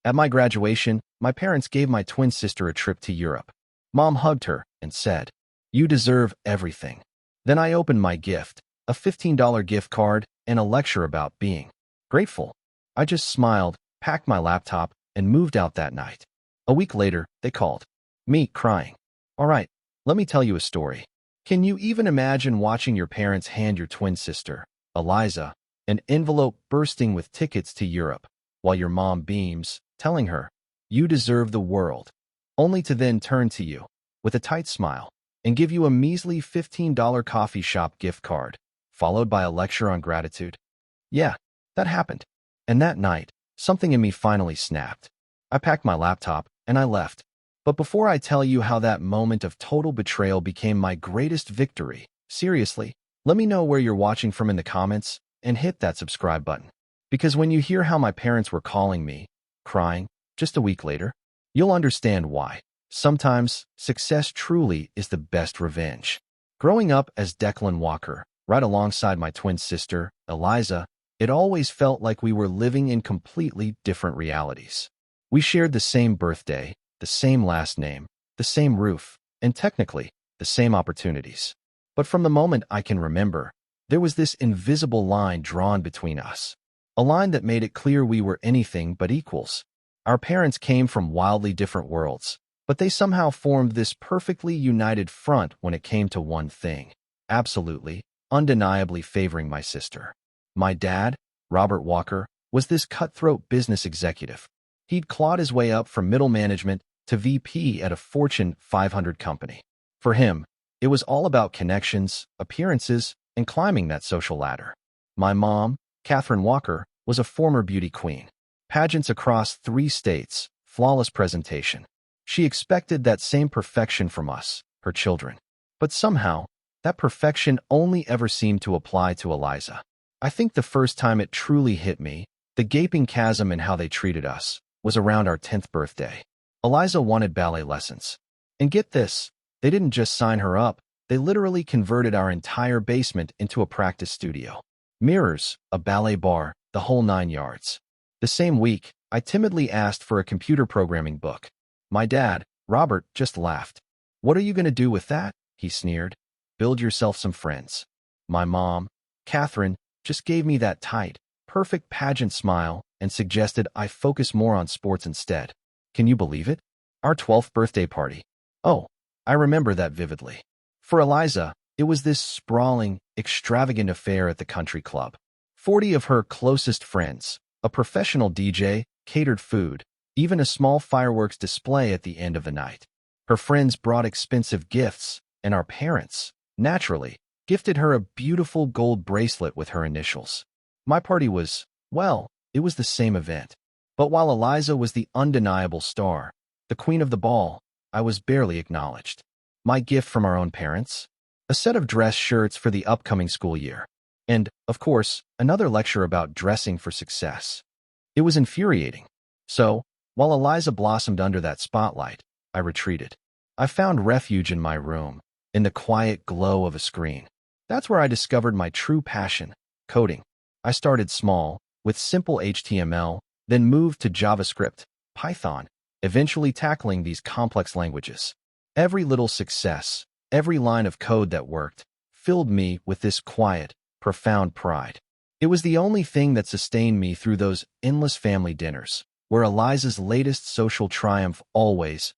At my graduation, my parents gave my twin sister a trip to Europe. Mom hugged her and said, "You deserve everything." Then I opened my gift, a $15 gift card, and a lecture about being grateful. I just smiled, packed my laptop, and moved out that night. A week later, they called me, crying. "All right, let me tell you a story." Can you even imagine watching your parents hand your twin sister, Eliza, an envelope bursting with tickets to Europe, while your mom beams, telling her, "You deserve the world," only to then turn to you, with a tight smile, and give you a measly $15 coffee shop gift card, followed by a lecture on gratitude? Yeah, that happened. And that night, something in me finally snapped. I packed my laptop, and I left. But before I tell you how that moment of total betrayal became my greatest victory, seriously, let me know where you're watching from in the comments, and hit that subscribe button. Because when you hear how my parents were calling me, crying, just a week later, you'll understand why. Sometimes, success truly is the best revenge. Growing up as Declan Walker, right alongside my twin sister, Eliza, it always felt like we were living in completely different realities. We shared the same birthday, the same last name, the same roof, and technically, the same opportunities. But from the moment I can remember, there was this invisible line drawn between us. A line that made it clear we were anything but equals. Our parents came from wildly different worlds, but they somehow formed this perfectly united front when it came to one thing, absolutely, undeniably favoring my sister. My dad, Robert Walker, was this cutthroat business executive. He'd clawed his way up from middle management to VP at a Fortune 500 company. For him, it was all about connections, appearances, and climbing that social ladder. My mom, Catherine Walker, was a former beauty queen. Pageants across 3 states, flawless presentation. She expected that same perfection from us, her children. But somehow, that perfection only ever seemed to apply to Eliza. I think the first time it truly hit me, the gaping chasm in how they treated us, was around our 10th birthday. Eliza wanted ballet lessons. And get this, they didn't just sign her up, they literally converted our entire basement into a practice studio. Mirrors, a ballet bar, the whole 9 yards. The same week, I timidly asked for a computer programming book. My dad, Robert, just laughed. "What are you going to do with that?" he sneered. "Build yourself some friends." My mom, Catherine, just gave me that tight, perfect pageant smile and suggested I focus more on sports instead. Can you believe it? Our 12th birthday party. Oh, I remember that vividly. For Eliza, it was this sprawling, extravagant affair at the country club. 40 of her closest friends, a professional DJ, catered food, even a small fireworks display at the end of the night. Her friends brought expensive gifts, and our parents, naturally, gifted her a beautiful gold bracelet with her initials. My party was, well, it was the same event. But while Eliza was the undeniable star, the queen of the ball, I was barely acknowledged. My gift from our own parents? A set of dress shirts for the upcoming school year. And, of course, another lecture about dressing for success. It was infuriating. So, while Eliza blossomed under that spotlight, I retreated. I found refuge in my room, in the quiet glow of a screen. That's where I discovered my true passion, coding. I started small, with simple HTML, then moved to JavaScript, Python, eventually tackling these complex languages. Every little success, every line of code that worked, filled me with this quiet, profound pride. It was the only thing that sustained me through those endless family dinners, where Eliza's latest social triumph always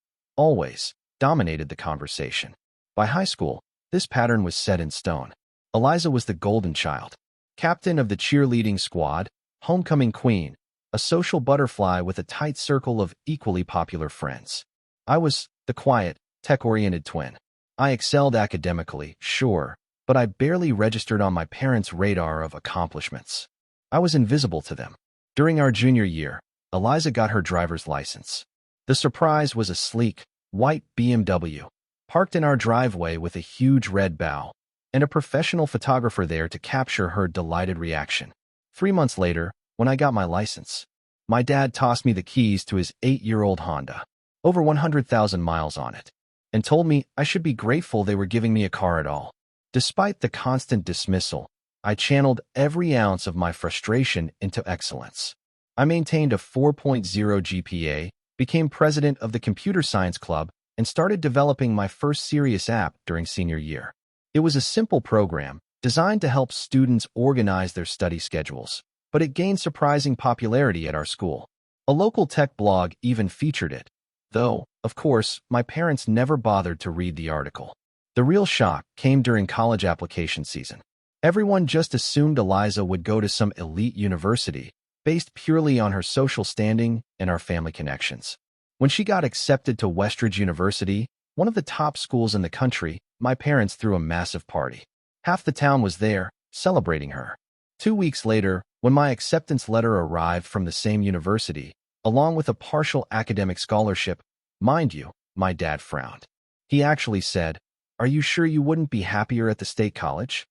dominated the conversation. By high school, this pattern was set in stone. Eliza was the golden child, captain of the cheerleading squad, homecoming queen, a social butterfly with a tight circle of equally popular friends. I was the quiet, tech-oriented twin. I excelled academically, sure, but I barely registered on my parents' radar of accomplishments. I was invisible to them. During our junior year, Eliza got her driver's license. The surprise was a sleek, white BMW, parked in our driveway with a huge red bow, and a professional photographer there to capture her delighted reaction. 3 months later, when I got my license, my dad tossed me the keys to his 8-year-old Honda, over 100,000 miles on it, and told me I should be grateful they were giving me a car at all. Despite the constant dismissal, I channeled every ounce of my frustration into excellence. I maintained a 4.0 GPA, became president of the computer science club, and started developing my first serious app during senior year. It was a simple program designed to help students organize their study schedules, but it gained surprising popularity at our school. A local tech blog even featured it, though, of course, my parents never bothered to read the article. The real shock came during college application season. Everyone just assumed Eliza would go to some elite university, based purely on her social standing and our family connections. When she got accepted to Westridge University, one of the top schools in the country, my parents threw a massive party. Half the town was there, celebrating her. 2 weeks later, when my acceptance letter arrived from the same university, along with a partial academic scholarship, mind you, my dad frowned. He actually said, "Are you sure you wouldn't be happier at the state college?"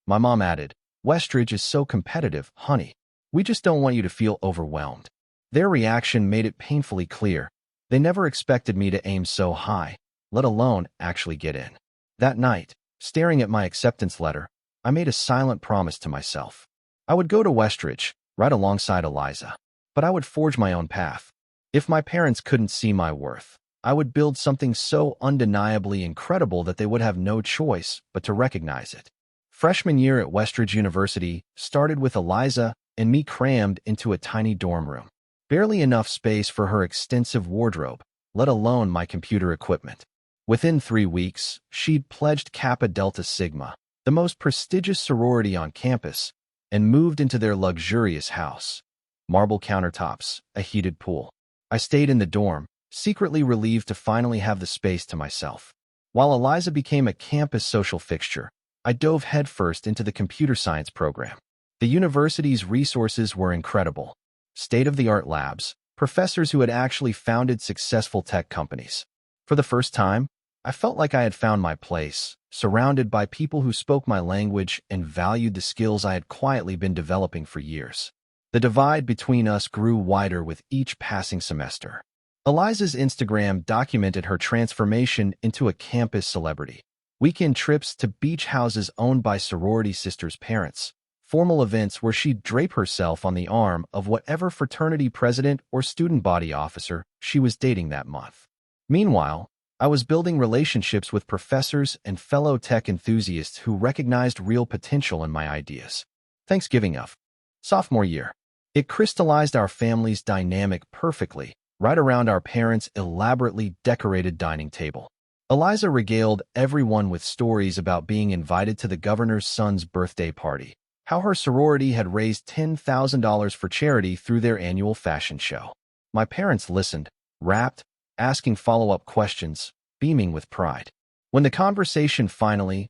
My mom added, "Westridge is so competitive, honey. We just don't want you to feel overwhelmed." Their reaction made it painfully clear. They never expected me to aim so high, let alone actually get in. That night, staring at my acceptance letter, I made a silent promise to myself. I would go to Westridge, right alongside Eliza, but I would forge my own path. If my parents couldn't see my worth, I would build something so undeniably incredible that they would have no choice but to recognize it. Freshman year at Westridge University started with Eliza and me crammed into a tiny dorm room. Barely enough space for her extensive wardrobe, let alone my computer equipment. Within 3 weeks, she'd pledged Kappa Delta Sigma, the most prestigious sorority on campus, and moved into their luxurious house. Marble countertops, a heated pool. I stayed in the dorm, secretly relieved to finally have the space to myself. While Eliza became a campus social fixture, I dove headfirst into the computer science program. The university's resources were incredible. State-of-the-art labs, professors who had actually founded successful tech companies. For the first time, I felt like I had found my place, surrounded by people who spoke my language and valued the skills I had quietly been developing for years. The divide between us grew wider with each passing semester. Eliza's Instagram documented her transformation into a campus celebrity. Weekend trips to beach houses owned by sorority sisters' parents. Formal events where she'd drape herself on the arm of whatever fraternity president or student body officer she was dating that month. Meanwhile, I was building relationships with professors and fellow tech enthusiasts who recognized real potential in my ideas. Thanksgiving of sophomore year. It crystallized our family's dynamic perfectly, right around our parents' elaborately decorated dining table. Eliza regaled everyone with stories about being invited to the governor's son's birthday party, how her sorority had raised $10,000 for charity through their annual fashion show. My parents listened, rapt, asking follow-up questions, beaming with pride. When the conversation finally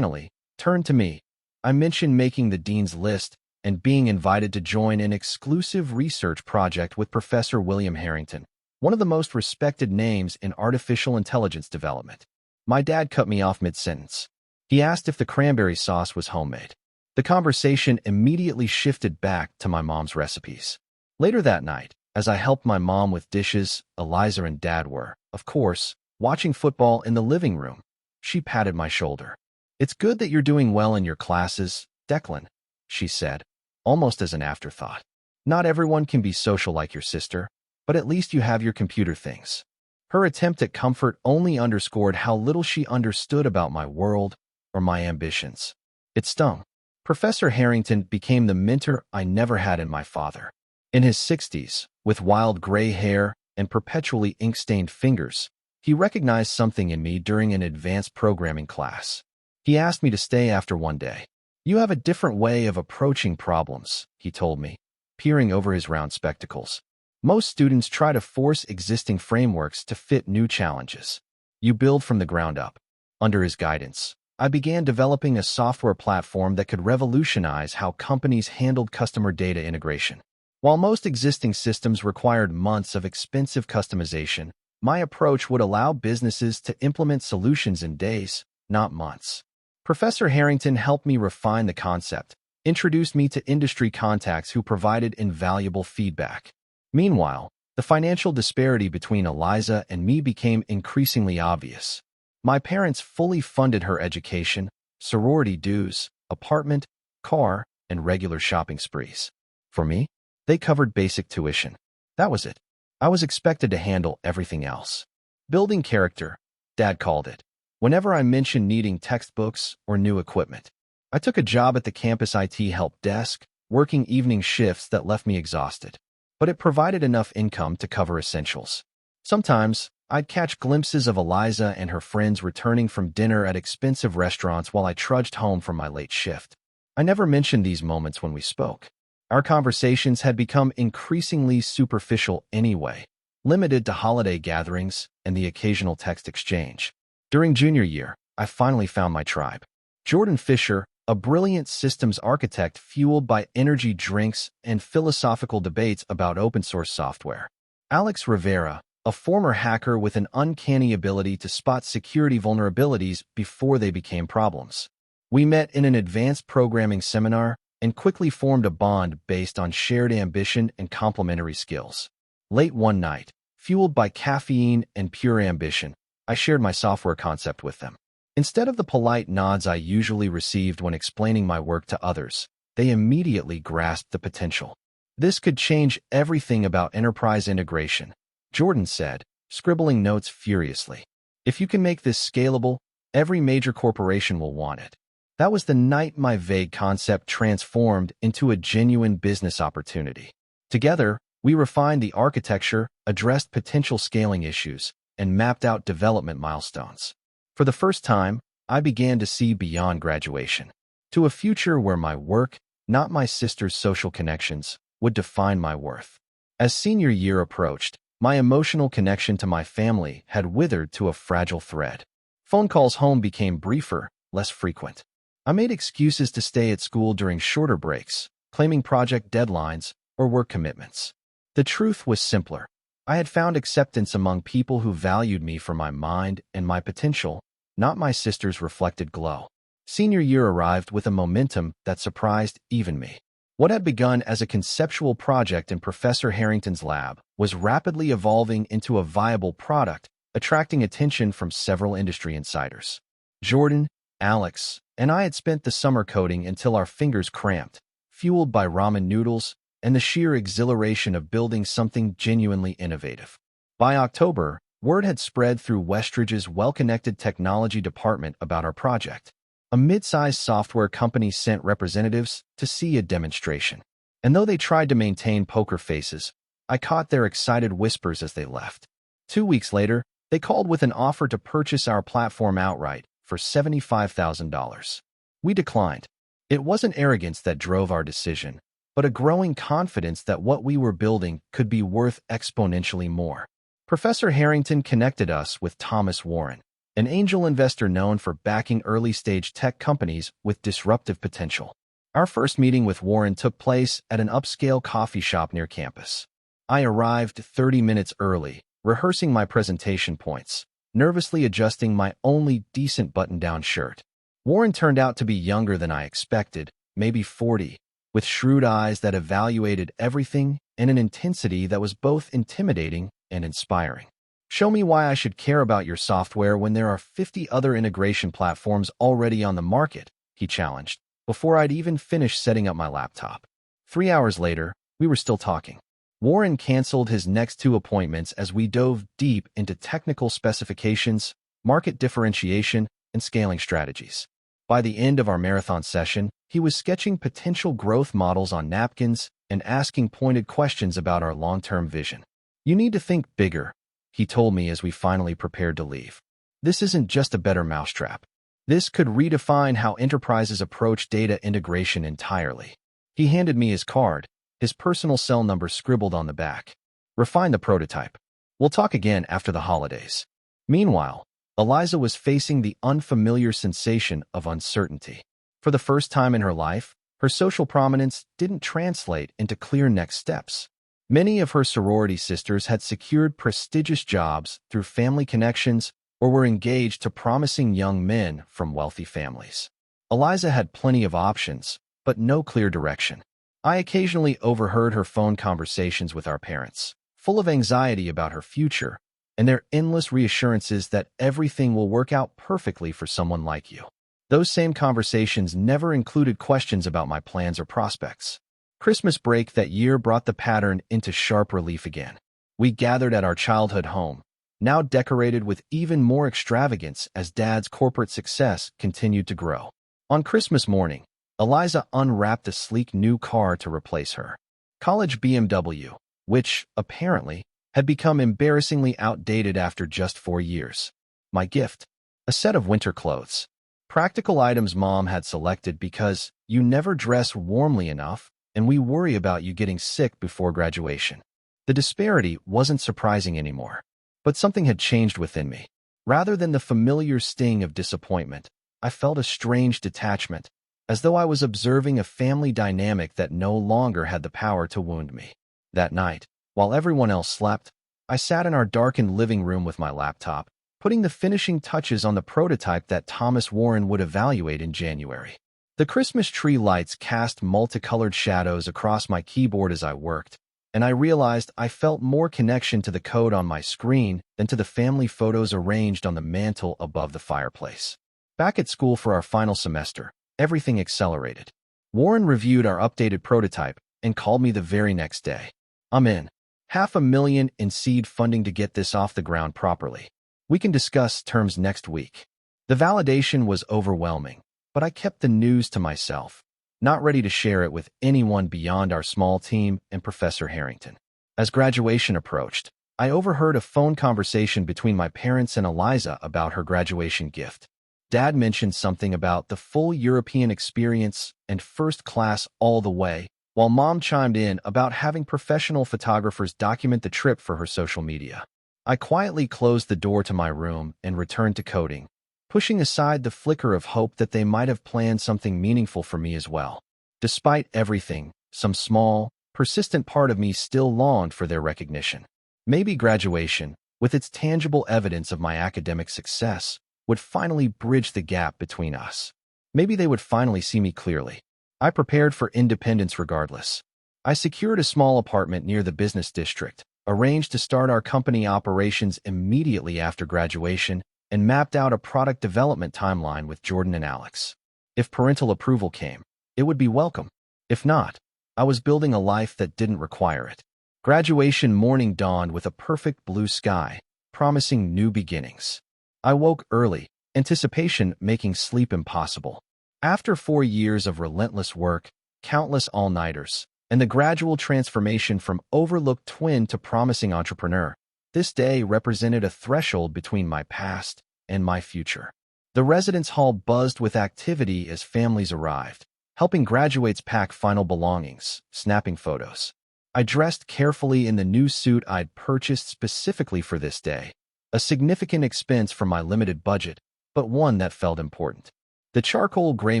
turned to me, I mentioned making the dean's list and being invited to join an exclusive research project with Professor William Harrington, one of the most respected names in artificial intelligence development. My dad cut me off mid-sentence. He asked if the cranberry sauce was homemade. The conversation immediately shifted back to my mom's recipes. Later that night, as I helped my mom with dishes, Eliza and Dad were, of course, watching football in the living room. She patted my shoulder. "It's good that you're doing well in your classes, Declan," she said, almost as an afterthought. "Not everyone can be social like your sister, but at least you have your computer things." Her attempt at comfort only underscored how little she understood about my world or my ambitions. It stung. Professor Harrington became the mentor I never had in my father. In his 60s, with wild gray hair and perpetually ink-stained fingers, he recognized something in me during an advanced programming class. He asked me to stay after one day. "You have a different way of approaching problems," he told me, peering over his round spectacles. "Most students try to force existing frameworks to fit new challenges. You build from the ground up." Under his guidance, I began developing a software platform that could revolutionize how companies handled customer data integration. While most existing systems required months of expensive customization, my approach would allow businesses to implement solutions in days, not months. Professor Harrington helped me refine the concept, introduced me to industry contacts who provided invaluable feedback. Meanwhile, the financial disparity between Eliza and me became increasingly obvious. My parents fully funded her education, sorority dues, apartment, car, and regular shopping sprees. For me, They covered basic tuition. That was it. I was expected to handle everything else. Building character, Dad called it. Whenever I mentioned needing textbooks or new equipment, I took a job at the campus IT help desk, working evening shifts that left me exhausted. But it provided enough income to cover essentials. Sometimes, I'd catch glimpses of Eliza and her friends returning from dinner at expensive restaurants while I trudged home from my late shift. I never mentioned these moments when we spoke. Our conversations had become increasingly superficial anyway, limited to holiday gatherings and the occasional text exchange. During junior year, I finally found my tribe. Jordan Fisher, a brilliant systems architect fueled by energy drinks and philosophical debates about open-source software. Alex Rivera, a former hacker with an uncanny ability to spot security vulnerabilities before they became problems. We met in an advanced programming seminar and quickly formed a bond based on shared ambition and complementary skills. Late one night, fueled by caffeine and pure ambition, I shared my software concept with them. Instead of the polite nods I usually received when explaining my work to others, they immediately grasped the potential. This could change everything about enterprise integration, Jordan said, scribbling notes furiously. If you can make this scalable, every major corporation will want it. That was the night my vague concept transformed into a genuine business opportunity. Together, we refined the architecture, addressed potential scaling issues, and mapped out development milestones. For the first time, I began to see beyond graduation, to a future where my work, not my sister's social connections, would define my worth. As senior year approached, my emotional connection to my family had withered to a fragile thread. Phone calls home became briefer, less frequent. I made excuses to stay at school during shorter breaks, claiming project deadlines or work commitments. The truth was simpler. I had found acceptance among people who valued me for my mind and my potential, not my sister's reflected glow. Senior year arrived with a momentum that surprised even me. What had begun as a conceptual project in Professor Harrington's lab was rapidly evolving into a viable product, attracting attention from several industry insiders. Jordan, Alex, and I had spent the summer coding until our fingers cramped, fueled by ramen noodles and the sheer exhilaration of building something genuinely innovative. By October, word had spread through Westridge's well-connected technology department about our project. A mid-sized software company sent representatives to see a demonstration. And though they tried to maintain poker faces, I caught their excited whispers as they left. 2 weeks later, they called with an offer to purchase our platform outright for $75,000. We declined. It wasn't arrogance that drove our decision, but a growing confidence that what we were building could be worth exponentially more. Professor Harrington connected us with Thomas Warren, an angel investor known for backing early-stage tech companies with disruptive potential. Our first meeting with Warren took place at an upscale coffee shop near campus. I arrived 30 minutes early, rehearsing my presentation points, nervously adjusting my only decent button-down shirt. Warren turned out to be younger than I expected, maybe 40, with shrewd eyes that evaluated everything and an intensity that was both intimidating and inspiring. Show me why I should care about your software when there are 50 other integration platforms already on the market, he challenged, before I'd even finished setting up my laptop. 3 hours later, we were still talking. Warren canceled his next 2 appointments as we dove deep into technical specifications, market differentiation, and scaling strategies. By the end of our marathon session, he was sketching potential growth models on napkins and asking pointed questions about our long-term vision. You need to think bigger, he told me as we finally prepared to leave. This isn't just a better mousetrap. This could redefine how enterprises approach data integration entirely. He handed me his card, his personal cell number scribbled on the back. Refine the prototype. We'll talk again after the holidays. Meanwhile, Eliza was facing the unfamiliar sensation of uncertainty. For the first time in her life, her social prominence didn't translate into clear next steps. Many of her sorority sisters had secured prestigious jobs through family connections or were engaged to promising young men from wealthy families. Eliza had plenty of options, but no clear direction. I occasionally overheard her phone conversations with our parents, full of anxiety about her future and their endless reassurances that everything will work out perfectly for someone like you. Those same conversations never included questions about my plans or prospects. Christmas break that year brought the pattern into sharp relief again. We gathered at our childhood home, now decorated with even more extravagance as Dad's corporate success continued to grow. On Christmas morning, Eliza unwrapped a sleek new car to replace her college BMW, which, apparently, had become embarrassingly outdated after just 4 years. My gift: a set of winter clothes. Practical items Mom had selected because you never dress warmly enough and we worry about you getting sick before graduation. The disparity wasn't surprising anymore, but something had changed within me. Rather than the familiar sting of disappointment, I felt a strange detachment, as though I was observing a family dynamic that no longer had the power to wound me. That night, while everyone else slept, I sat in our darkened living room with my laptop, putting the finishing touches on the prototype that Thomas Warren would evaluate in January. The Christmas tree lights cast multicolored shadows across my keyboard as I worked, and I realized I felt more connection to the code on my screen than to the family photos arranged on the mantle above the fireplace. Back at school for our final semester, everything accelerated. Warren reviewed our updated prototype and called me the very next day. "I'm in. $500,000 in seed funding to get this off the ground properly. We can discuss terms next week." The validation was overwhelming, but I kept the news to myself, not ready to share it with anyone beyond our small team and Professor Harrington. As graduation approached, I overheard a phone conversation between my parents and Eliza about her graduation gift. Dad mentioned something about the full European experience and first class all the way, while Mom chimed in about having professional photographers document the trip for her social media. I quietly closed the door to my room and returned to coding, pushing aside the flicker of hope that they might have planned something meaningful for me as well. Despite everything, some small, persistent part of me still longed for their recognition. Maybe graduation, with its tangible evidence of my academic success, would finally bridge the gap between us. Maybe they would finally see me clearly. I prepared for independence regardless. I secured a small apartment near the business district, arranged to start our company operations immediately after graduation, and mapped out a product development timeline with Jordan and Alex. If parental approval came, it would be welcome. If not, I was building a life that didn't require it. Graduation morning dawned with a perfect blue sky, promising new beginnings. I woke early, anticipation making sleep impossible. After 4 years of relentless work, countless all-nighters, and the gradual transformation from overlooked twin to promising entrepreneur, this day represented a threshold between my past and my future. The residence hall buzzed with activity as families arrived, helping graduates pack final belongings, snapping photos. I dressed carefully in the new suit I'd purchased specifically for this day, a significant expense from my limited budget, but one that felt important. The charcoal gray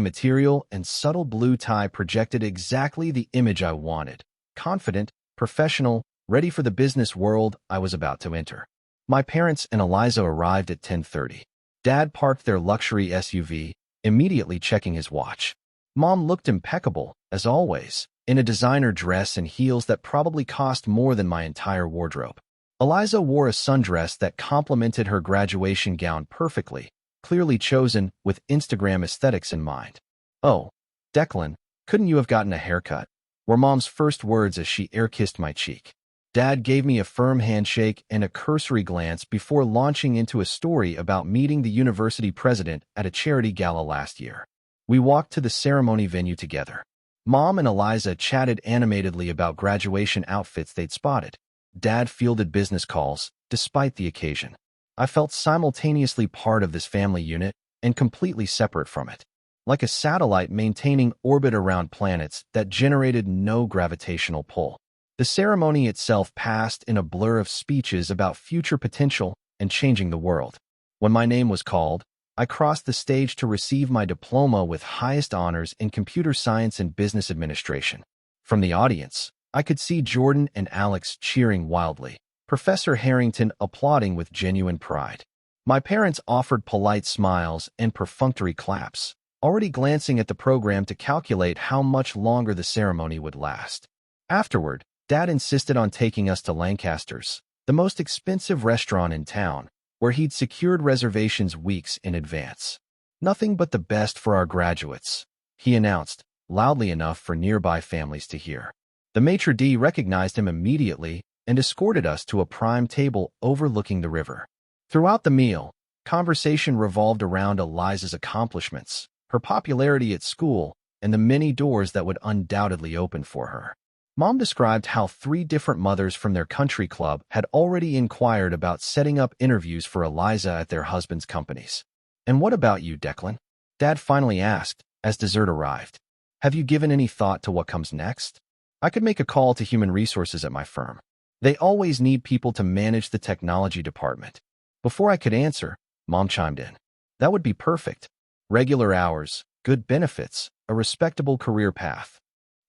material and subtle blue tie projected exactly the image I wanted: confident, professional, ready for the business world I was about to enter. My parents and Eliza arrived at 10:30. Dad parked their luxury SUV, immediately checking his watch. Mom looked impeccable, as always, in a designer dress and heels that probably cost more than my entire wardrobe. Eliza wore a sundress that complemented her graduation gown perfectly, clearly chosen with Instagram aesthetics in mind. "Oh, Declan, couldn't you have gotten a haircut?" were Mom's first words as she air-kissed my cheek. Dad gave me a firm handshake and a cursory glance before launching into a story about meeting the university president at a charity gala last year. We walked to the ceremony venue together. Mom and Eliza chatted animatedly about graduation outfits they'd spotted. Dad fielded business calls, despite the occasion. I felt simultaneously part of this family unit and completely separate from it, like a satellite maintaining orbit around planets that generated no gravitational pull. The ceremony itself passed in a blur of speeches about future potential and changing the world. When my name was called, I crossed the stage to receive my diploma with highest honors in computer science and business administration. From the audience, I could see Jordan and Alex cheering wildly, Professor Harrington applauding with genuine pride. My parents offered polite smiles and perfunctory claps, already glancing at the program to calculate how much longer the ceremony would last. Afterward, Dad insisted on taking us to Lancaster's, the most expensive restaurant in town, where he'd secured reservations weeks in advance. "Nothing but the best for our graduates," he announced, loudly enough for nearby families to hear. The maitre d' recognized him immediately and escorted us to a prime table overlooking the river. Throughout the meal, conversation revolved around Eliza's accomplishments, her popularity at school, and the many doors that would undoubtedly open for her. Mom described how 3 different mothers from their country club had already inquired about setting up interviews for Eliza at their husbands' companies. "And what about you, Declan?" Dad finally asked as dessert arrived. "Have you given any thought to what comes next?" I could make a call to human resources at my firm. They always need people to manage the technology department. Before I could answer, Mom chimed in. "That would be perfect. Regular hours, good benefits, a respectable career path."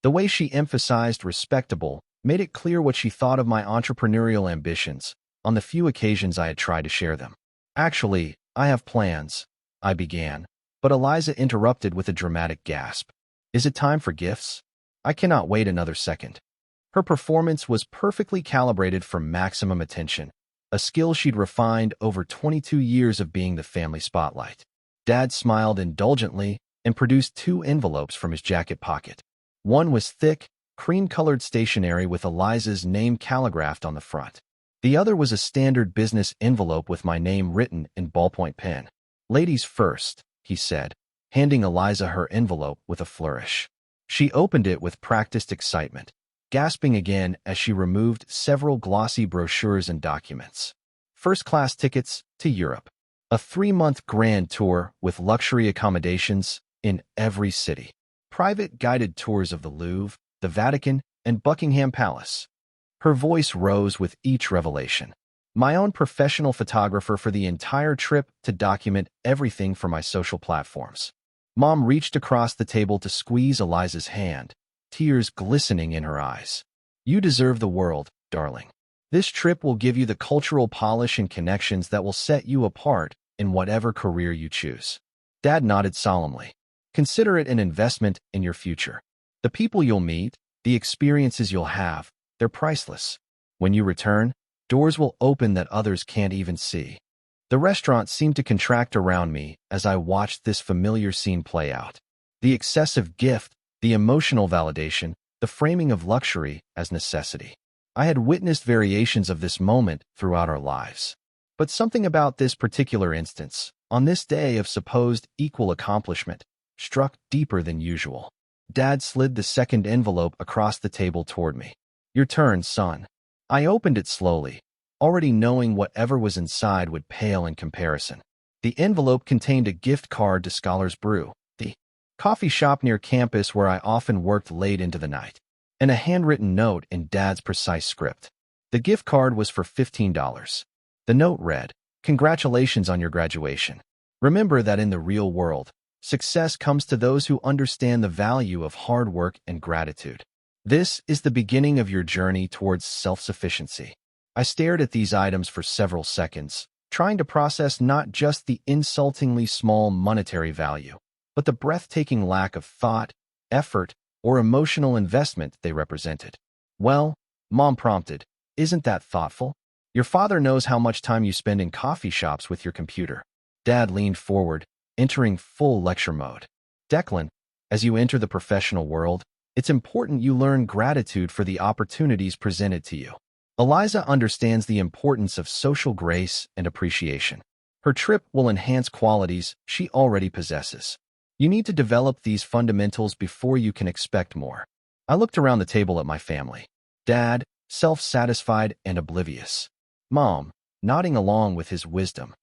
The way she emphasized respectable made it clear what she thought of my entrepreneurial ambitions on the few occasions I had tried to share them. "Actually, I have plans," I began, but Eliza interrupted with a dramatic gasp. "Is it time for gifts? I cannot wait another second." Her performance was perfectly calibrated for maximum attention, a skill she'd refined over 22 years of being the family spotlight. Dad smiled indulgently and produced 2 envelopes from his jacket pocket. One was thick, cream-colored stationery with Eliza's name calligraphed on the front. The other was a standard business envelope with my name written in ballpoint pen. "Ladies first," he said, handing Eliza her envelope with a flourish. She opened it with practiced excitement, gasping again as she removed several glossy brochures and documents. First-class tickets to Europe. A 3-month grand tour with luxury accommodations in every city. Private guided tours of the Louvre, the Vatican, and Buckingham Palace. Her voice rose with each revelation. My own professional photographer for the entire trip to document everything for my social platforms. Mom reached across the table to squeeze Eliza's hand, tears glistening in her eyes. "You deserve the world, darling. This trip will give you the cultural polish and connections that will set you apart in whatever career you choose." Dad nodded solemnly. "Consider it an investment in your future. The people you'll meet, the experiences you'll have, they're priceless. When you return, doors will open that others can't even see." The restaurant seemed to contract around me as I watched this familiar scene play out. The excessive gift, the emotional validation, the framing of luxury as necessity. I had witnessed variations of this moment throughout our lives. But something about this particular instance, on this day of supposed equal accomplishment, struck deeper than usual. Dad slid the second envelope across the table toward me. "Your turn, son." I opened it slowly, already knowing whatever was inside would pale in comparison. The envelope contained a gift card to Scholar's Brew, the coffee shop near campus where I often worked late into the night, and a handwritten note in Dad's precise script. The gift card was for $15. The note read, "Congratulations on your graduation. Remember that in the real world, success comes to those who understand the value of hard work and gratitude. This is the beginning of your journey towards self-sufficiency." I stared at these items for several seconds, trying to process not just the insultingly small monetary value, but the breathtaking lack of thought, effort, or emotional investment they represented. "Well," Mom prompted, "isn't that thoughtful? Your father knows how much time you spend in coffee shops with your computer." Dad leaned forward, entering full lecture mode. "Declan, as you enter the professional world, it's important you learn gratitude for the opportunities presented to you. Eliza understands the importance of social grace and appreciation. Her trip will enhance qualities she already possesses. You need to develop these fundamentals before you can expect more." I looked around the table at my family. Dad, self-satisfied and oblivious. Mom, nodding along with his wisdom.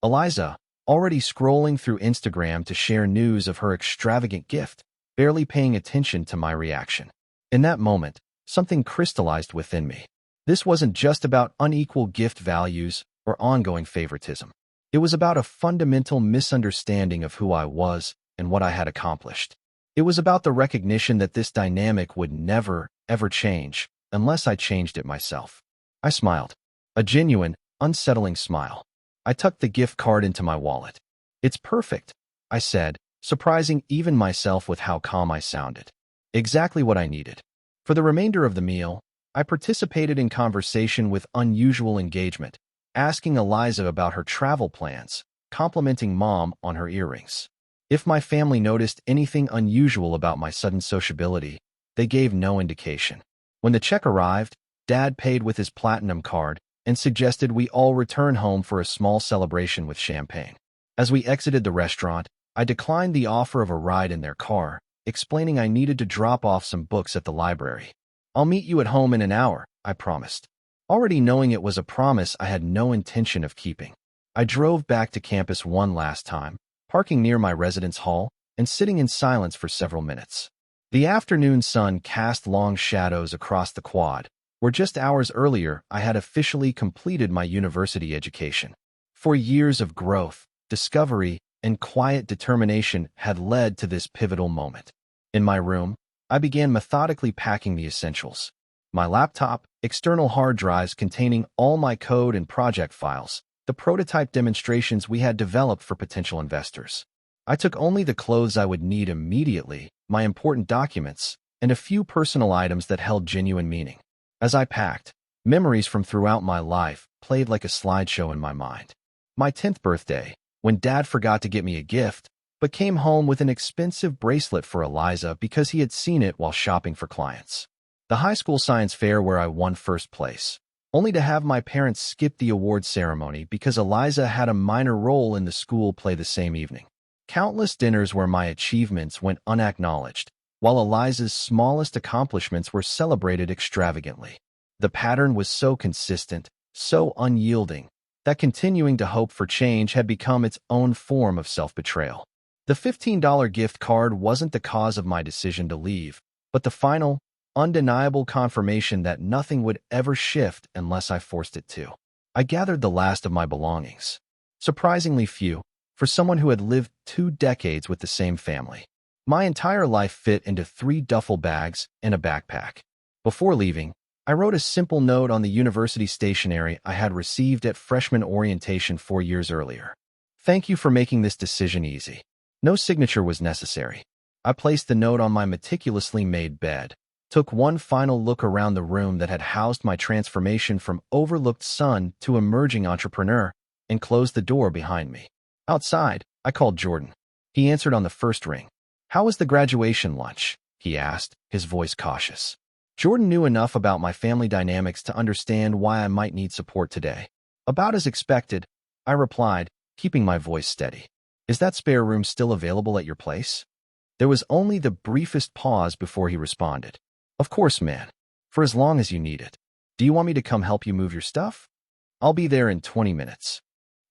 Eliza, already scrolling through Instagram to share news of her extravagant gift, barely paying attention to my reaction. In that moment, something crystallized within me. This wasn't just about unequal gift values or ongoing favoritism. It was about a fundamental misunderstanding of who I was and what I had accomplished. It was about the recognition that this dynamic would never, ever change unless I changed it myself. I smiled. A genuine, unsettling smile. I tucked the gift card into my wallet. "It's perfect," I said, surprising even myself with how calm I sounded. Exactly what I needed. For the remainder of the meal, I participated in conversation with unusual engagement, asking Eliza about her travel plans, complimenting Mom on her earrings. If my family noticed anything unusual about my sudden sociability, they gave no indication. When the check arrived, Dad paid with his platinum card and suggested we all return home for a small celebration with champagne. As we exited the restaurant, I declined the offer of a ride in their car, explaining I needed to drop off some books at the library. "I'll meet you at home in an hour," I promised, already knowing it was a promise I had no intention of keeping. I drove back to campus one last time, parking near my residence hall and sitting in silence for several minutes. The afternoon sun cast long shadows across the quad, where just hours earlier I had officially completed my university education. 4 years of growth, discovery, and quiet determination had led to this pivotal moment. In my room, I began methodically packing the essentials. My laptop, external hard drives containing all my code and project files, the prototype demonstrations we had developed for potential investors. I took only the clothes I would need immediately, my important documents, and a few personal items that held genuine meaning. As I packed, memories from throughout my life played like a slideshow in my mind. My 10th birthday, when Dad forgot to get me a gift, but came home with an expensive bracelet for Eliza because he had seen it while shopping for clients. The high school science fair where I won first place, only to have my parents skip the award ceremony because Eliza had a minor role in the school play the same evening. Countless dinners where my achievements went unacknowledged, while Eliza's smallest accomplishments were celebrated extravagantly. The pattern was so consistent, so unyielding, that continuing to hope for change had become its own form of self-betrayal. The $15 gift card wasn't the cause of my decision to leave, but the final, undeniable confirmation that nothing would ever shift unless I forced it to. I gathered the last of my belongings. Surprisingly few, for someone who had lived 2 decades with the same family. My entire life fit into 3 duffel bags and a backpack. Before leaving, I wrote a simple note on the university stationery I had received at freshman orientation 4 years earlier. "Thank you for making this decision easy." No signature was necessary. I placed the note on my meticulously made bed, took one final look around the room that had housed my transformation from overlooked son to emerging entrepreneur, and closed the door behind me. Outside, I called Jordan. He answered on the first ring. "How was the graduation lunch?" he asked, his voice cautious. Jordan knew enough about my family dynamics to understand why I might need support today. "About as expected," I replied, keeping my voice steady. "Is that spare room still available at your place?" There was only the briefest pause before he responded. "Of course, man. For as long as you need it. Do you want me to come help you move your stuff?" "I'll be there in 20 minutes.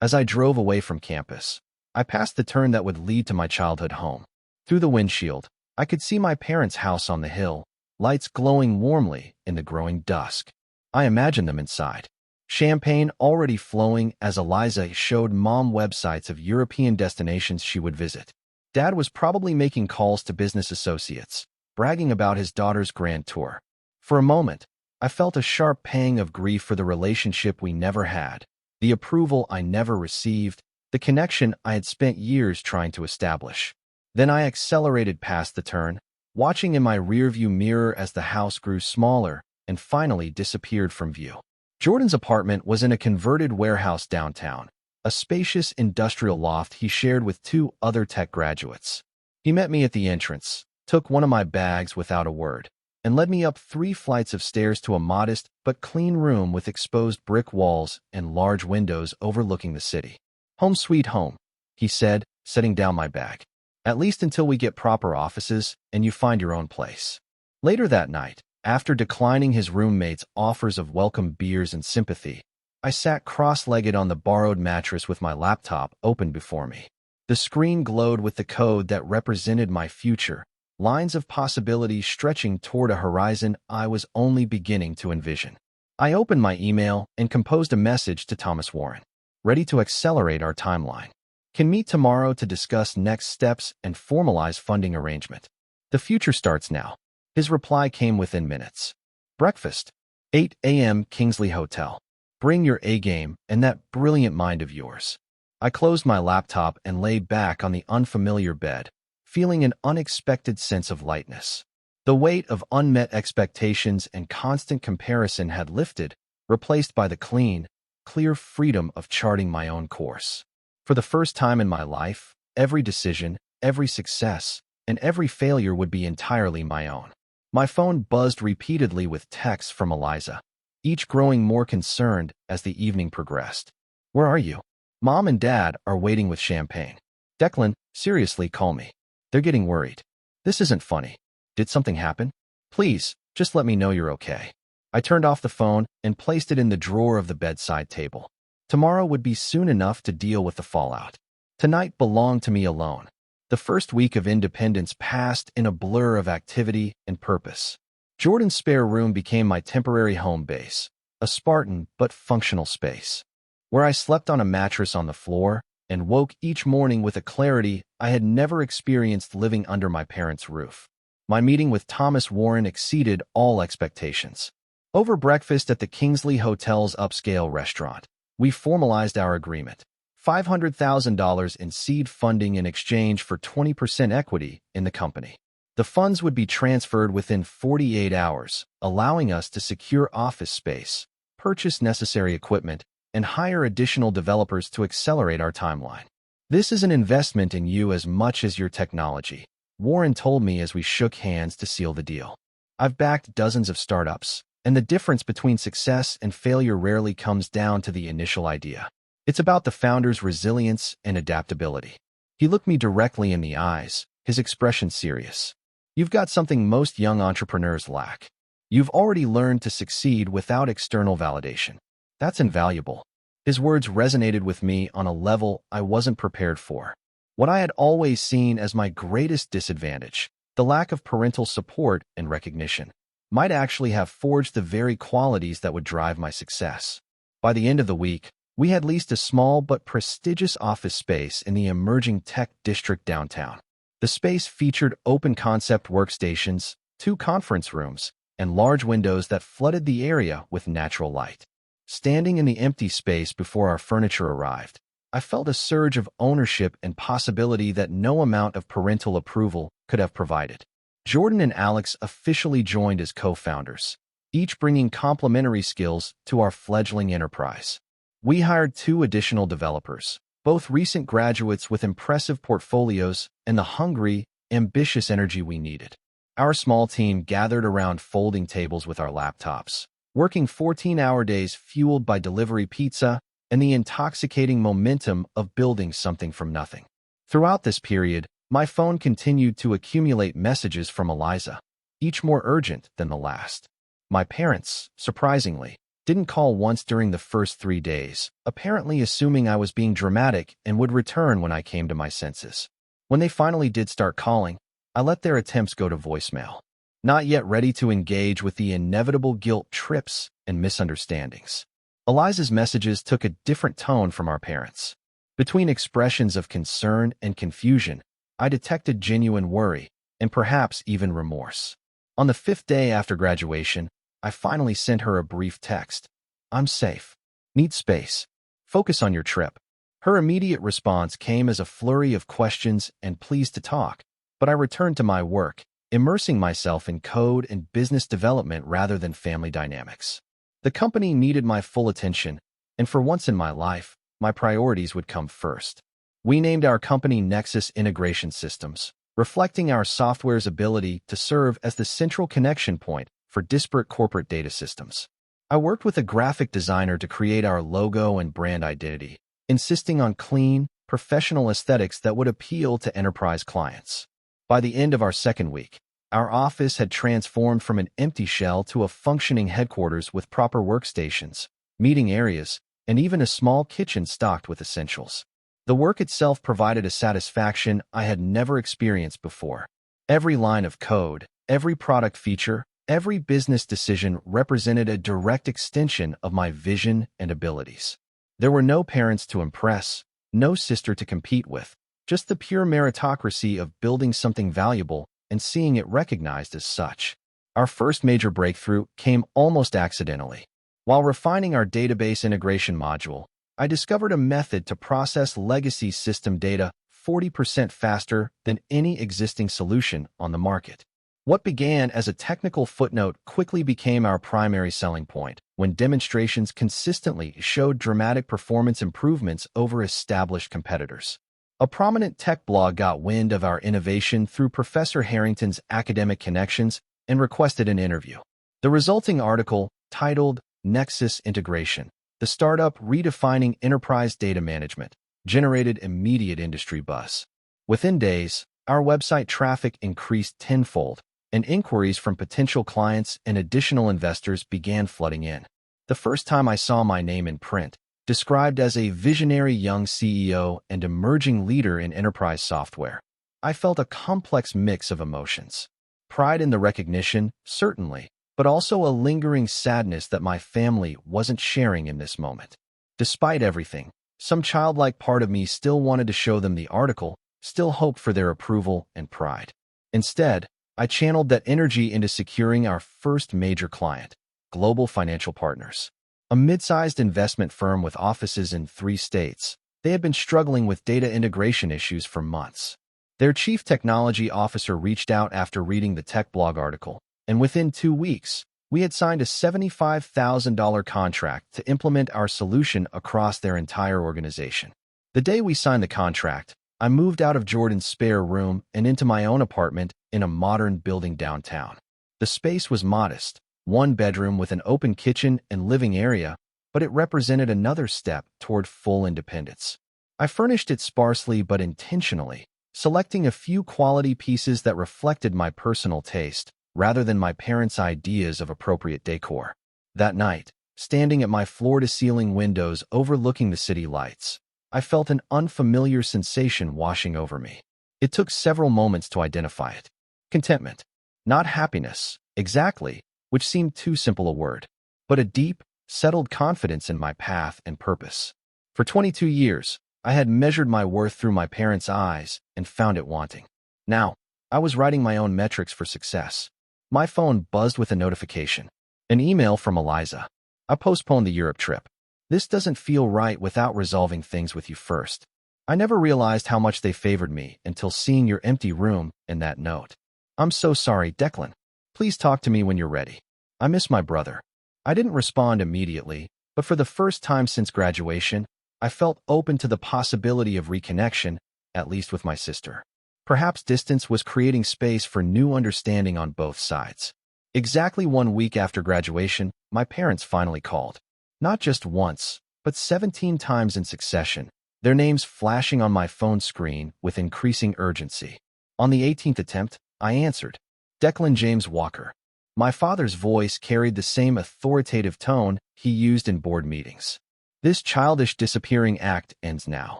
As I drove away from campus, I passed the turn that would lead to my childhood home. Through the windshield, I could see my parents' house on the hill, lights glowing warmly in the growing dusk. I imagined them inside. Champagne already flowing as Eliza showed Mom websites of European destinations she would visit. Dad was probably making calls to business associates, bragging about his daughter's grand tour. For a moment, I felt a sharp pang of grief for the relationship we never had, the approval I never received, the connection I had spent years trying to establish. Then I accelerated past the turn, watching in my rearview mirror as the house grew smaller and finally disappeared from view. Jordan's apartment was in a converted warehouse downtown, a spacious industrial loft he shared with 2 other tech graduates. He met me at the entrance, took one of my bags without a word, and led me up 3 flights of stairs to a modest but clean room with exposed brick walls and large windows overlooking the city. "Home sweet home," he said, setting down my bag. "At least until we get proper offices and you find your own place." Later that night, after declining his roommate's offers of welcome beers and sympathy, I sat cross-legged on the borrowed mattress with my laptop open before me. The screen glowed with the code that represented my future, lines of possibility stretching toward a horizon I was only beginning to envision. I opened my email and composed a message to Thomas Warren. "Ready to accelerate our timeline. Can meet tomorrow to discuss next steps and formalize funding arrangement. The future starts now." His reply came within minutes. "Breakfast. 8 a.m. Kingsley Hotel. Bring your A-game and that brilliant mind of yours." I closed my laptop and lay back on the unfamiliar bed, feeling an unexpected sense of lightness. The weight of unmet expectations and constant comparison had lifted, replaced by the clean, clear freedom of charting my own course. For the first time in my life, every decision, every success, and every failure would be entirely my own. My phone buzzed repeatedly with texts from Eliza, each growing more concerned as the evening progressed. "Where are you? Mom and Dad are waiting with champagne." "Declan, seriously, call me. They're getting worried." "This isn't funny. Did something happen? Please, just let me know you're okay." I turned off the phone and placed it in the drawer of the bedside table. Tomorrow would be soon enough to deal with the fallout. Tonight belonged to me alone. The first week of independence passed in a blur of activity and purpose. Jordan's spare room became my temporary home base, a Spartan but functional space, where I slept on a mattress on the floor and woke each morning with a clarity I had never experienced living under my parents' roof. My meeting with Thomas Warren exceeded all expectations. Over breakfast at the Kingsley Hotel's upscale restaurant, we formalized our agreement. $500,000 in seed funding in exchange for 20% equity in the company. The funds would be transferred within 48 hours, allowing us to secure office space, purchase necessary equipment, and hire additional developers to accelerate our timeline. "This is an investment in you as much as your technology," Warren told me as we shook hands to seal the deal. "I've backed dozens of startups, and the difference between success and failure rarely comes down to the initial idea. It's about the founder's resilience and adaptability." He looked me directly in the eyes, his expression serious. "You've got something most young entrepreneurs lack. You've already learned to succeed without external validation. That's invaluable." His words resonated with me on a level I wasn't prepared for. What I had always seen as my greatest disadvantage, the lack of parental support and recognition, might actually have forged the very qualities that would drive my success. By the end of the week, we had leased a small but prestigious office space in the emerging tech district downtown. The space featured open-concept workstations, 2 conference rooms, and large windows that flooded the area with natural light. Standing in the empty space before our furniture arrived, I felt a surge of ownership and possibility that no amount of parental approval could have provided. Jordan and Alex officially joined as co-founders, each bringing complementary skills to our fledgling enterprise. We hired 2 additional developers, both recent graduates with impressive portfolios and the hungry, ambitious energy we needed. Our small team gathered around folding tables with our laptops, working 14-hour days fueled by delivery pizza and the intoxicating momentum of building something from nothing. Throughout this period, my phone continued to accumulate messages from Eliza, each more urgent than the last. My parents, surprisingly, didn't call once during the first 3 days, apparently assuming I was being dramatic and would return when I came to my senses. When they finally did start calling, I let their attempts go to voicemail, not yet ready to engage with the inevitable guilt trips and misunderstandings. Eliza's messages took a different tone from our parents. Between expressions of concern and confusion, I detected genuine worry and perhaps even remorse. On the 5th day after graduation, I finally sent her a brief text. "I'm safe. Need space. Focus on your trip." Her immediate response came as a flurry of questions and pleas to talk, but I returned to my work, immersing myself in code and business development rather than family dynamics. The company needed my full attention, and for once in my life, my priorities would come first. We named our company Nexus Integration Systems, reflecting our software's ability to serve as the central connection point for disparate corporate data systems. I worked with a graphic designer to create our logo and brand identity, insisting on clean, professional aesthetics that would appeal to enterprise clients. By the end of our second week, our office had transformed from an empty shell to a functioning headquarters with proper workstations, meeting areas, and even a small kitchen stocked with essentials. The work itself provided a satisfaction I had never experienced before. Every line of code, every product feature, every business decision represented a direct extension of my vision and abilities. There were no parents to impress, no sister to compete with, just the pure meritocracy of building something valuable and seeing it recognized as such. Our first major breakthrough came almost accidentally. While refining our database integration module, I discovered a method to process legacy system data 40% faster than any existing solution on the market. What began as a technical footnote quickly became our primary selling point when demonstrations consistently showed dramatic performance improvements over established competitors. A prominent tech blog got wind of our innovation through Professor Harrington's academic connections and requested an interview. The resulting article, titled Nexus Integration, the startup redefining enterprise data management, generated immediate industry buzz. Within days, our website traffic increased tenfold, and inquiries from potential clients and additional investors began flooding in. The first time I saw my name in print, described as a visionary young CEO and emerging leader in enterprise software, I felt a complex mix of emotions. Pride in the recognition, certainly, but also a lingering sadness that my family wasn't sharing in this moment. Despite everything, some childlike part of me still wanted to show them the article, still hoped for their approval and pride. Instead, I channeled that energy into securing our first major client, Global Financial Partners. A mid-sized investment firm with offices in 3 states, they had been struggling with data integration issues for months. Their chief technology officer reached out after reading the tech blog article, and within 2 weeks, we had signed a $75,000 contract to implement our solution across their entire organization. The day we signed the contract, I moved out of Jordan's spare room and into my own apartment in a modern building downtown. The space was modest, 1 bedroom with an open kitchen and living area, but it represented another step toward full independence. I furnished it sparsely but intentionally, selecting a few quality pieces that reflected my personal taste, rather than my parents' ideas of appropriate decor. That night, standing at my floor-to-ceiling windows overlooking the city lights, I felt an unfamiliar sensation washing over me. It took several moments to identify it. Contentment. Not happiness, exactly, which seemed too simple a word, but a deep, settled confidence in my path and purpose. For 22 years, I had measured my worth through my parents' eyes and found it wanting. Now, I was writing my own metrics for success. My phone buzzed with a notification. An email from Eliza. I postponed the Europe trip. This doesn't feel right without resolving things with you first. I never realized how much they favored me until seeing your empty room and that note. I'm so sorry, Declan. Please talk to me when you're ready. I miss my brother. I didn't respond immediately, but for the first time since graduation, I felt open to the possibility of reconnection, at least with my sister. Perhaps distance was creating space for new understanding on both sides. Exactly 1 week after graduation, my parents finally called. Not just once, but 17 times in succession, their names flashing on my phone screen with increasing urgency. On the 18th attempt, I answered. Declan James Walker. My father's voice carried the same authoritative tone he used in board meetings. This childish disappearing act ends now.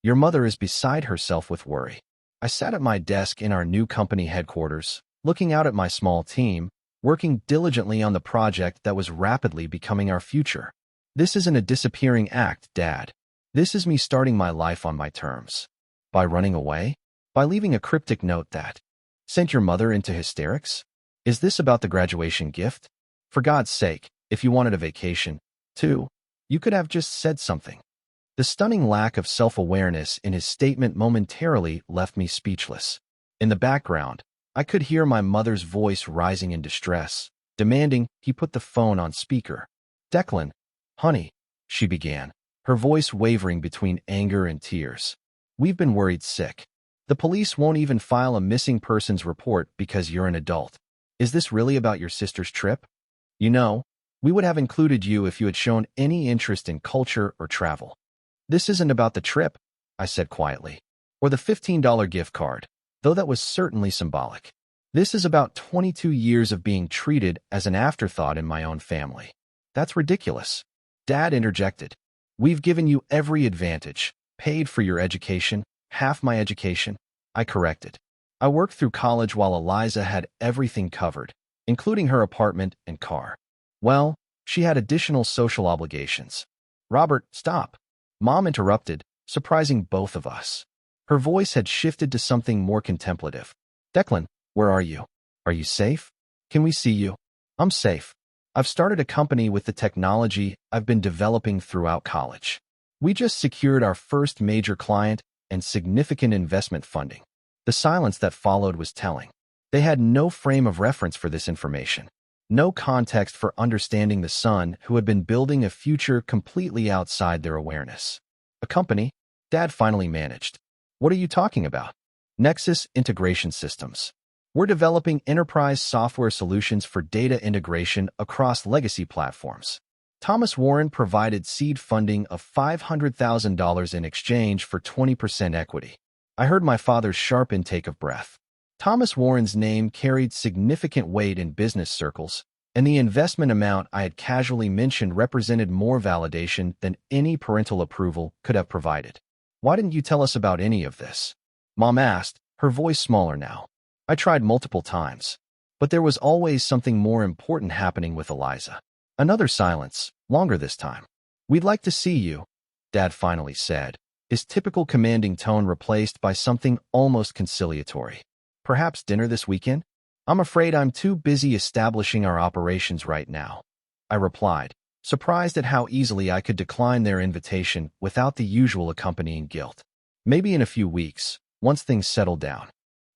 Your mother is beside herself with worry. I sat at my desk in our new company headquarters, looking out at my small team, working diligently on the project that was rapidly becoming our future. This isn't a disappearing act, Dad. This is me starting my life on my terms. By running away? By leaving a cryptic note that sent your mother into hysterics? Is this about the graduation gift? For God's sake, if you wanted a vacation, too, you could have just said something. The stunning lack of self-awareness in his statement momentarily left me speechless. In the background, I could hear my mother's voice rising in distress, demanding he put the phone on speaker. Declan, honey, she began, her voice wavering between anger and tears. We've been worried sick. The police won't even file a missing persons report because you're an adult. Is this really about your sister's trip? You know, we would have included you if you had shown any interest in culture or travel. This isn't about the trip, I said quietly, or the $15 gift card, though that was certainly symbolic. This is about 22 years of being treated as an afterthought in my own family. That's ridiculous. Dad interjected. We've given you every advantage, paid for your education, half my education, I corrected. I worked through college while Eliza had everything covered, including her apartment and car. Well, she had additional social obligations. Robert, stop. Mom interrupted, surprising both of us. Her voice had shifted to something more contemplative. Declan, where are you? Are you safe? Can we see you? I'm safe. I've started a company with the technology I've been developing throughout college. We just secured our first major client and significant investment funding. The silence that followed was telling. They had no frame of reference for this information, no context for understanding the son who had been building a future completely outside their awareness. A company? Dad finally managed. What are you talking about? Nexus Integration Systems. We're developing enterprise software solutions for data integration across legacy platforms. Thomas Warren provided seed funding of $500,000 in exchange for 20% equity. I heard my father's sharp intake of breath. Thomas Warren's name carried significant weight in business circles, and the investment amount I had casually mentioned represented more validation than any parental approval could have provided. Why didn't you tell us about any of this? Mom asked, her voice smaller now. I tried multiple times, but there was always something more important happening with Eliza. Another silence, longer this time. We'd like to see you, Dad finally said, his typical commanding tone replaced by something almost conciliatory. Perhaps dinner this weekend? I'm afraid I'm too busy establishing our operations right now, I replied, surprised at how easily I could decline their invitation without the usual accompanying guilt. Maybe in a few weeks, once things settled down.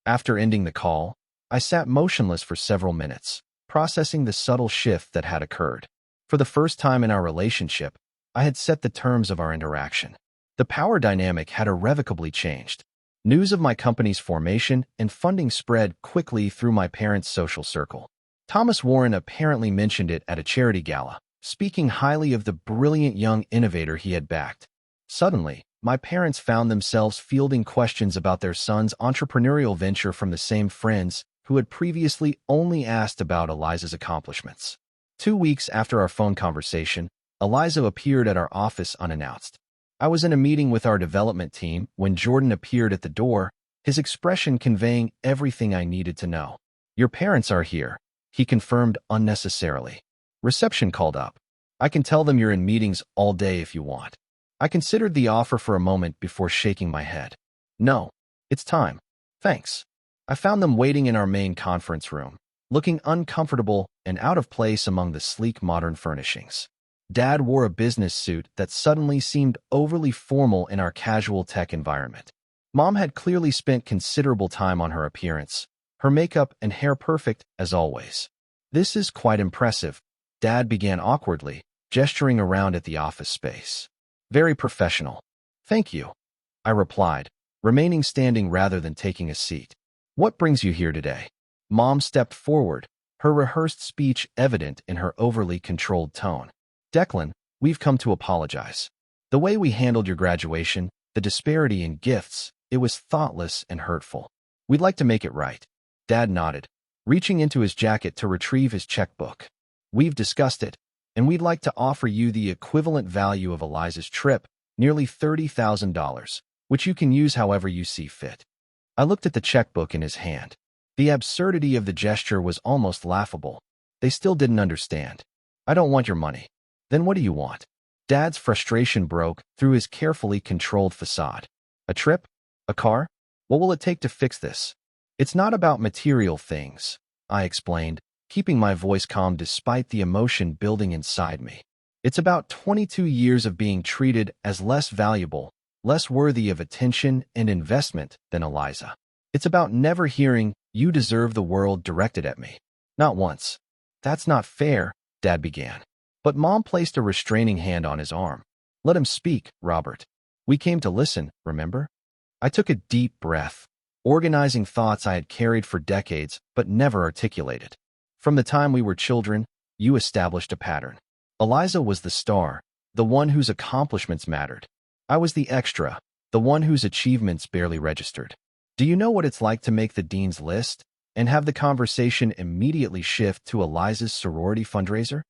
After ending the call, I sat motionless for several minutes, processing the subtle shift that had occurred. For the first time in our relationship, I had set the terms of our interaction. The power dynamic had irrevocably changed. News of my company's formation and funding spread quickly through my parents' social circle. Thomas Warren apparently mentioned it at a charity gala, speaking highly of the brilliant young innovator he had backed. Suddenly, my parents found themselves fielding questions about their son's entrepreneurial venture from the same friends who had previously only asked about Eliza's accomplishments. 2 weeks after our phone conversation, Eliza appeared at our office unannounced. I was in a meeting with our development team when Jordan appeared at the door, his expression conveying everything I needed to know. Your parents are here, he confirmed unnecessarily. Reception called up. I can tell them you're in meetings all day if you want. I considered the offer for a moment before shaking my head. No, it's time. Thanks. I found them waiting in our main conference room, looking uncomfortable and out of place among the sleek modern furnishings. Dad wore a business suit that suddenly seemed overly formal in our casual tech environment. Mom had clearly spent considerable time on her appearance, her makeup and hair perfect as always. This is quite impressive, Dad began awkwardly, gesturing around at the office space. Very professional. Thank you, I replied, remaining standing rather than taking a seat. What brings you here today? Mom stepped forward, her rehearsed speech evident in her overly controlled tone. Declan, we've come to apologize. The way we handled your graduation, the disparity in gifts, it was thoughtless and hurtful. We'd like to make it right. Dad nodded, reaching into his jacket to retrieve his checkbook. We've discussed it, and we'd like to offer you the equivalent value of Eliza's trip, nearly $30,000, which you can use however you see fit. I looked at the checkbook in his hand. The absurdity of the gesture was almost laughable. They still didn't understand. I don't want your money. Then what do you want? Dad's frustration broke through his carefully controlled facade. A trip? A car? What will it take to fix this? It's not about material things, I explained, keeping my voice calm despite the emotion building inside me. It's about 22 years of being treated as less valuable, less worthy of attention and investment than Eliza. It's about never hearing, "You deserve the world," directed at me. Not once. That's not fair, Dad began. But Mom placed a restraining hand on his arm. Let him speak, Robert. We came to listen, remember? I took a deep breath, organizing thoughts I had carried for decades but never articulated. From the time we were children, you established a pattern. Eliza was the star, the one whose accomplishments mattered. I was the extra, the one whose achievements barely registered. Do you know what it's like to make the dean's list and have the conversation immediately shift to Eliza's sorority fundraiser?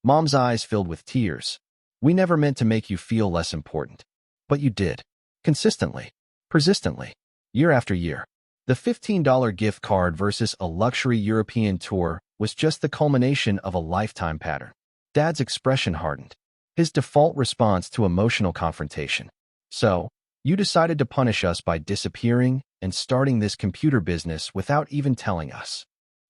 Mom's eyes filled with tears. We never meant to make you feel less important. But you did. Consistently. Persistently. Year after year. The $15 gift card versus a luxury European tour was just the culmination of a lifetime pattern. Dad's expression hardened. His default response to emotional confrontation. So, you decided to punish us by disappearing and starting this computer business without even telling us.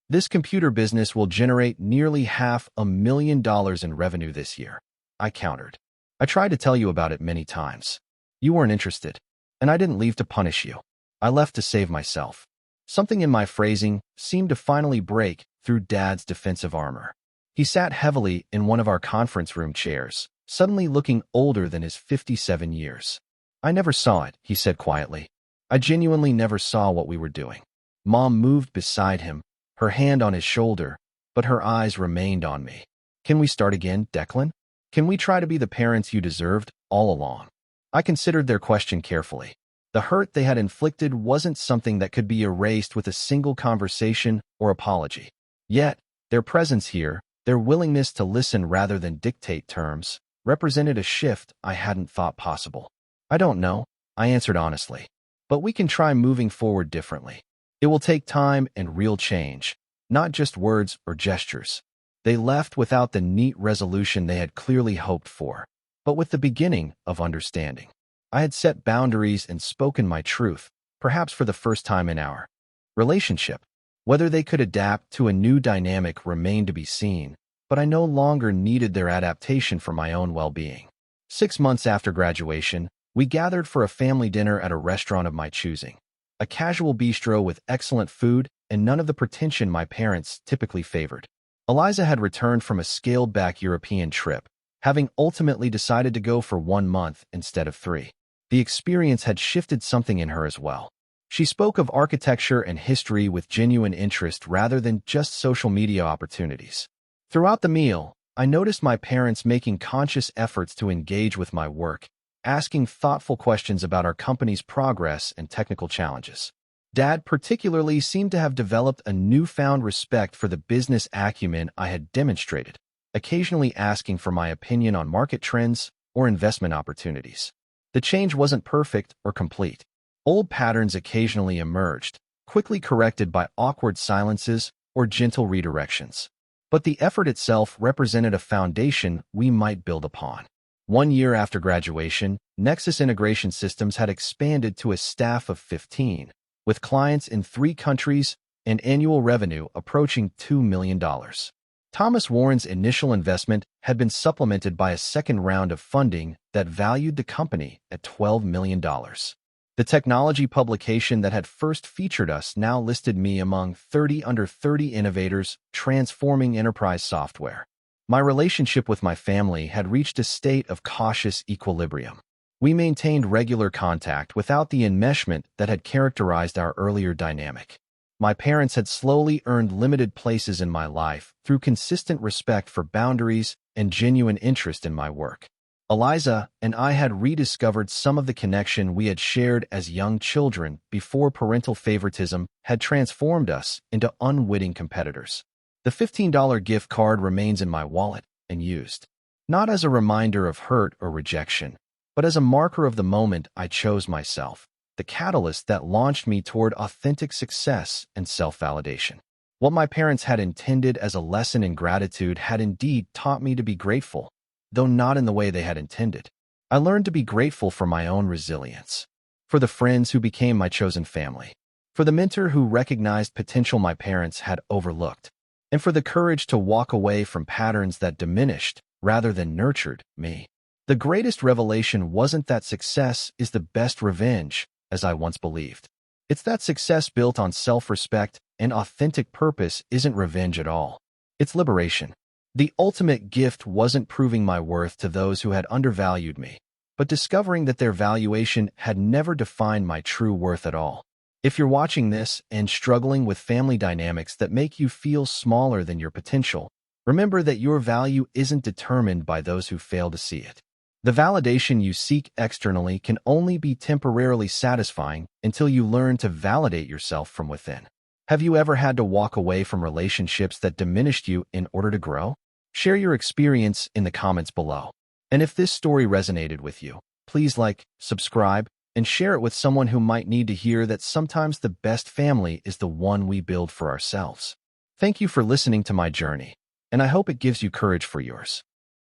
This computer business will generate nearly $500,000 in revenue this year, I countered. I tried to tell you about it many times. You weren't interested, and I didn't leave to punish you. I left to save myself. Something in my phrasing seemed to finally break through Dad's defensive armor. He sat heavily in one of our conference room chairs, suddenly looking older than his 57 years. I never saw it, he said quietly. I genuinely never saw what we were doing. Mom moved beside him, her hand on his shoulder, but her eyes remained on me. Can we start again, Declan? Can we try to be the parents you deserved all along? I considered their question carefully. The hurt they had inflicted wasn't something that could be erased with a single conversation or apology. Yet, their presence here, their willingness to listen rather than dictate terms, represented a shift I hadn't thought possible. I don't know, I answered honestly. But we can try moving forward differently. It will take time and real change, not just words or gestures. They left without the neat resolution they had clearly hoped for, but with the beginning of understanding. I had set boundaries and spoken my truth, perhaps for the first time in our relationship. Whether they could adapt to a new dynamic remained to be seen, but I no longer needed their adaptation for my own well-being. 6 months after graduation, we gathered for a family dinner at a restaurant of my choosing. A casual bistro with excellent food and none of the pretension my parents typically favored. Eliza had returned from a scaled-back European trip, having ultimately decided to go for 1 month instead of 3. The experience had shifted something in her as well. She spoke of architecture and history with genuine interest rather than just social media opportunities. Throughout the meal, I noticed my parents making conscious efforts to engage with my work, asking thoughtful questions about our company's progress and technical challenges. Dad particularly seemed to have developed a newfound respect for the business acumen I had demonstrated, occasionally asking for my opinion on market trends or investment opportunities. The change wasn't perfect or complete. Old patterns occasionally emerged, quickly corrected by awkward silences or gentle redirections. But the effort itself represented a foundation we might build upon. 1 year after graduation, Nexus Integration Systems had expanded to a staff of 15, with clients in 3 countries and annual revenue approaching $2 million. Thomas Warren's initial investment had been supplemented by a second round of funding that valued the company at $12 million. The technology publication that had first featured us now listed me among 30 under 30 innovators transforming enterprise software. My relationship with my family had reached a state of cautious equilibrium. We maintained regular contact without the enmeshment that had characterized our earlier dynamic. My parents had slowly earned limited places in my life through consistent respect for boundaries and genuine interest in my work. Eliza and I had rediscovered some of the connection we had shared as young children before parental favoritism had transformed us into unwitting competitors. The $15 gift card remains in my wallet and used, not as a reminder of hurt or rejection, but as a marker of the moment I chose myself, the catalyst that launched me toward authentic success and self-validation. What my parents had intended as a lesson in gratitude had indeed taught me to be grateful, though not in the way they had intended. I learned to be grateful for my own resilience, for the friends who became my chosen family, for the mentor who recognized potential my parents had overlooked, and for the courage to walk away from patterns that diminished rather than nurtured me. The greatest revelation wasn't that success is the best revenge, as I once believed. It's that success built on self-respect and authentic purpose isn't revenge at all. It's liberation. The ultimate gift wasn't proving my worth to those who had undervalued me, but discovering that their valuation had never defined my true worth at all. If you're watching this and struggling with family dynamics that make you feel smaller than your potential, remember that your value isn't determined by those who fail to see it. The validation you seek externally can only be temporarily satisfying until you learn to validate yourself from within. Have you ever had to walk away from relationships that diminished you in order to grow? Share your experience in the comments below. And if this story resonated with you, please like, subscribe, and share it with someone who might need to hear that sometimes the best family is the one we build for ourselves. Thank you for listening to my journey, and I hope it gives you courage for yours.